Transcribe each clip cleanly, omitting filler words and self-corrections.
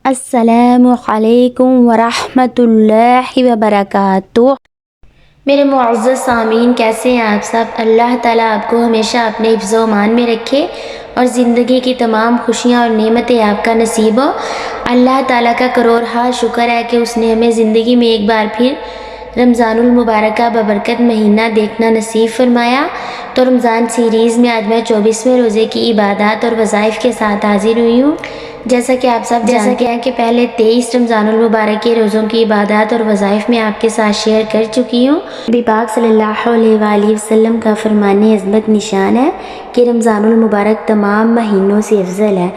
السلام علیکم ورحمۃ اللہ وبرکاتہ۔ میرے معزز سامعین، کیسے ہیں آپ سب؟ اللہ تعالیٰ آپ کو ہمیشہ اپنے حفظ و امان میں رکھے اور زندگی کی تمام خوشیاں اور نعمتیں آپ کا نصیب ہو۔ اللہ تعالیٰ کا کروڑہا شکر ہے کہ اس نے ہمیں زندگی میں ایک بار پھر رمضان المبارک کا ببرکت مہینہ دیکھنا نصیب فرمایا۔ تو رمضان سیریز میں آج میں 24ویں روزے کی عبادات اور وظائف کے ساتھ حاضر ہوئی ہوں۔ جیسا کہ آپ سب جانتے ہیں کہ پہلے 23 رمضان المبارک کے روزوں کی عبادات اور وظائف میں آپ کے ساتھ شیئر کر چکی ہوں۔ نبی پاک صلی اللہ علیہ وآلہ وسلم کا فرمان عظمت نشان ہے کہ رمضان المبارک تمام مہینوں سے افضل ہے۔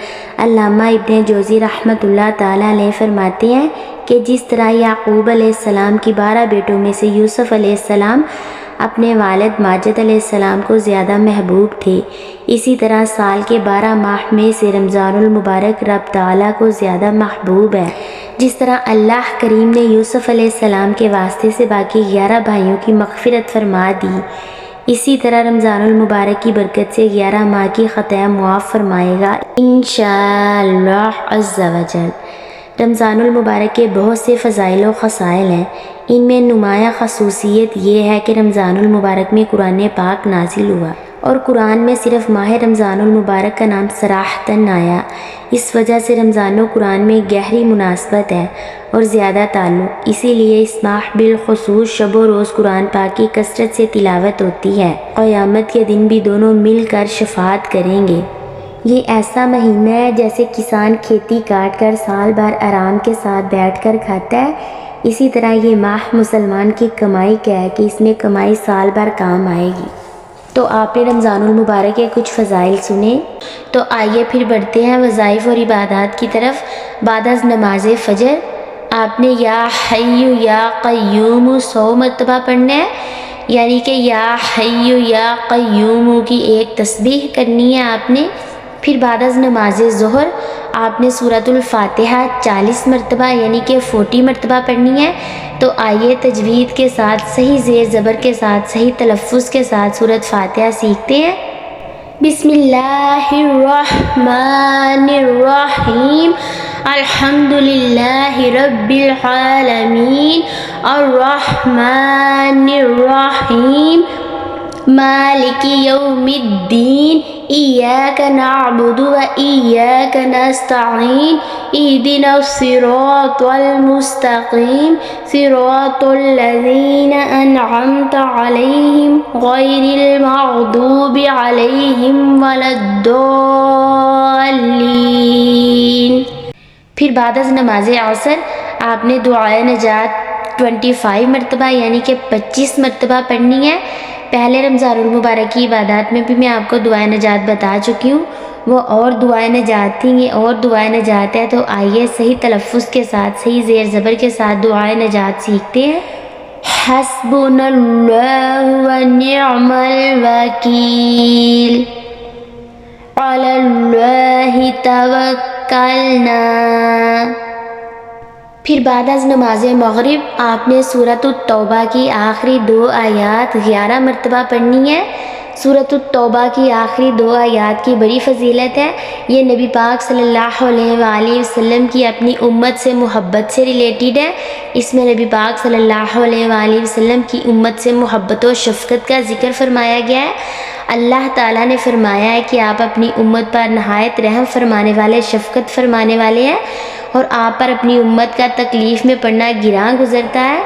علامہ ابن جوزی رحمۃ اللہ تعالیٰ علیہ فرماتے ہیں کہ جس طرح یعقوب علیہ السلام کی 12 بیٹوں میں سے یوسف علیہ السلام اپنے والد ماجد علیہ السلام کو زیادہ محبوب تھے، اسی طرح سال کے 12 ماہ میں سے رمضان المبارک رب تعالیٰ کو زیادہ محبوب ہے۔ جس طرح اللہ کریم نے یوسف علیہ السلام کے واسطے سے باقی 11 بھائیوں کی مغفرت فرما دی، اسی طرح رمضان المبارک کی برکت سے 11 ماہ کی خطائیں معاف فرمائے گا انشاءاللہ عز و جل۔ رمضان المبارک کے بہت سے فضائل و خصائل ہیں۔ ان میں نمایاں خصوصیت یہ ہے کہ رمضان المبارک میں قرآن پاک نازل ہوا اور قرآن میں صرف ماہ رمضان المبارک کا نام صراحتاً آیا۔ اس وجہ سے رمضان و قرآن میں گہری مناسبت ہے اور زیادہ تعلق، اسی لیے اس ماہ بالخصوص شب و روز قرآن پاک کی کثرت سے تلاوت ہوتی ہے۔ قیامت کے دن بھی دونوں مل کر شفاعت کریں گے۔ یہ ایسا مہینہ ہے جیسے کسان کھیتی کاٹ کر سال بھر آرام کے ساتھ بیٹھ کر کھاتا ہے، اسی طرح یہ ماہ مسلمان کی کمائی کا ہے کہ اس میں کمائی سال بھر کام آئے گی۔ تو آپ نے رمضان المبارک کے کچھ فضائل سنے، تو آئیے پھر بڑھتے ہیں وظائف اور عبادات کی طرف۔ بعد از نماز فجر آپ نے یا حی یا قیوم 100 مرتبہ پڑھنا ہے، یعنی کہ یا حی یا قیوم کی ایک تسبیح کرنی ہے آپ نے۔ پھر بعد از نماز ظہر آپ نے سورۃ الفاتحہ 40 مرتبہ یعنی کہ 40 مرتبہ پڑھنی ہے۔ تو آئیے تجوید کے ساتھ صحیح زیر زبر کے ساتھ صحیح تلفظ کے ساتھ سورۃ فاتحہ سیکھتے ہیں۔ بسم اللہ الرحمن الرحیم، الحمدللہ رب العالمین، الرحمن الرحیم، مالک یوم الدین، ایاک نعبد و ایاک نستعین، اہدنا الصراط المستقیم، صراط الذین انعمت علیہم غیر المغضوب علیہم ولا الضالین۔ پھر بعد از نماز عصر آپ نے دعائے نجات 25 مرتبہ یعنی کہ 25 مرتبہ پڑھنی ہے۔ پہلے رمضان المبارک کی عبادات میں بھی میں آپ کو دعائے نجات بتا چکی ہوں، وہ اور دعائے نجات تھیں، یہ اور دعائے نجات ہے۔ تو آئیے صحیح تلفظ کے ساتھ صحیح زیر زبر کے ساتھ دعائے نجات سیکھتے ہیں۔ حسبنا اللہ و نعم الوکیل، علی اللہ توکلنا۔ پھر بعد از نماز مغرب آپ نے سورۃ التوبہ کی آخری 2 آیات 11 مرتبہ پڑھنی ہے۔ سورۃ التوبہ کی آخری 2 آیات کی بڑی فضیلت ہے۔ یہ نبی پاک صلی اللہ علیہ وآلہ وسلم کی اپنی امت سے محبت سے ریلیٹڈ ہے۔ اس میں نبی پاک صلی اللہ علیہ وآلہ وسلم کی امت سے محبت و شفقت کا ذکر فرمایا گیا ہے۔ اللہ تعالیٰ نے فرمایا ہے کہ آپ اپنی امت پر نہایت رحم فرمانے والے، شفقت فرمانے والے ہیں، اور آپ پر اپنی امت کا تکلیف میں پڑنا گراں گزرتا ہے۔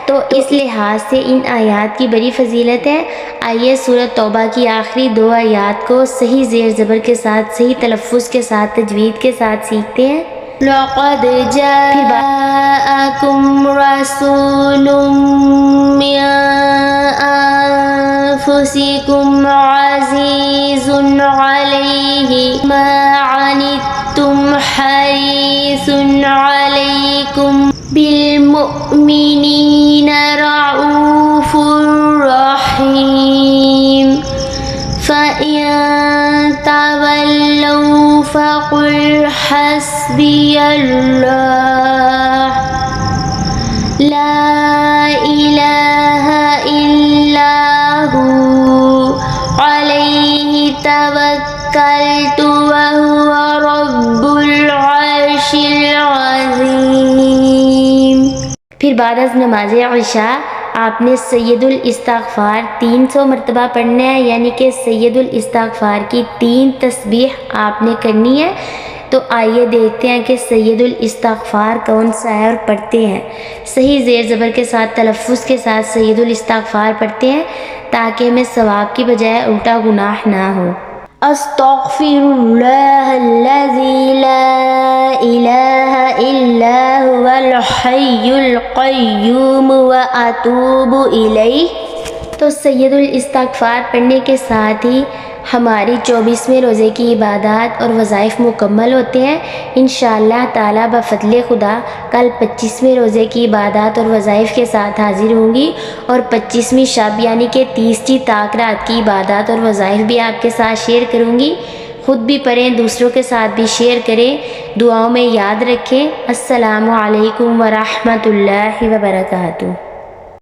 تو اس لحاظ سے ان آیات کی بڑی فضیلت ہے۔ آئیے سورۃ توبہ کی آخری 2 آیات کو صحیح زیر زبر کے ساتھ صحیح تلفظ کے ساتھ تجوید کے ساتھ سیکھتے ہیں۔ لقد جاءکم رسول من انفسکم عزیز علیہ ما عنتم حریص علیکم بالمؤمنین رؤوف رحیم، فَإِن تَوَلَّوْا فَقُلْ حَسْبِيَ اللَّهُ لَا إِلَٰهَ إِلَّا هُوَ عَلَيْهِ تَوَكَّلْتُ وَهُوَ رَبُّ الْعَرْشِ الْعَظِيمِ۔ پھر بعد از نماز عشاء آپ نے سید الاستغفار 300 مرتبہ پڑھنا ہے، یعنی کہ سید الاستغفار کی 3 تسبیح آپ نے کرنی ہے۔ تو آئیے دیکھتے ہیں کہ سید الاستغفار کون سا ہے اور پڑھتے ہیں۔ صحیح زیر زبر کے ساتھ تلفظ کے ساتھ سید الاستغفار پڑھتے ہیں تاکہ ہمیں ثواب کی بجائے الٹا گناہ نہ ہو۔ استغفر اللہ الذی لا الہ الا هو الحی القیوم واتوب الیہ۔ تو سید الاستغفار پڑھنے کے ساتھ ہی ہماری 24ویں روزے کی عبادات اور وظائف مکمل ہوتے ہیں۔ انشاءاللہ تعالیٰ بفضل خدا کل 25ویں روزے کی عبادات اور وظائف کے ساتھ حاضر ہوں گی، اور 25ویں شب یعنی کہ 30 طاق رات کی عبادات اور وظائف بھی آپ کے ساتھ شیئر کروں گی۔ خود بھی پڑھیں، دوسروں کے ساتھ بھی شیئر کریں، دعاؤں میں یاد رکھیں۔ السلام علیکم ورحمۃ اللہ وبرکاتہ۔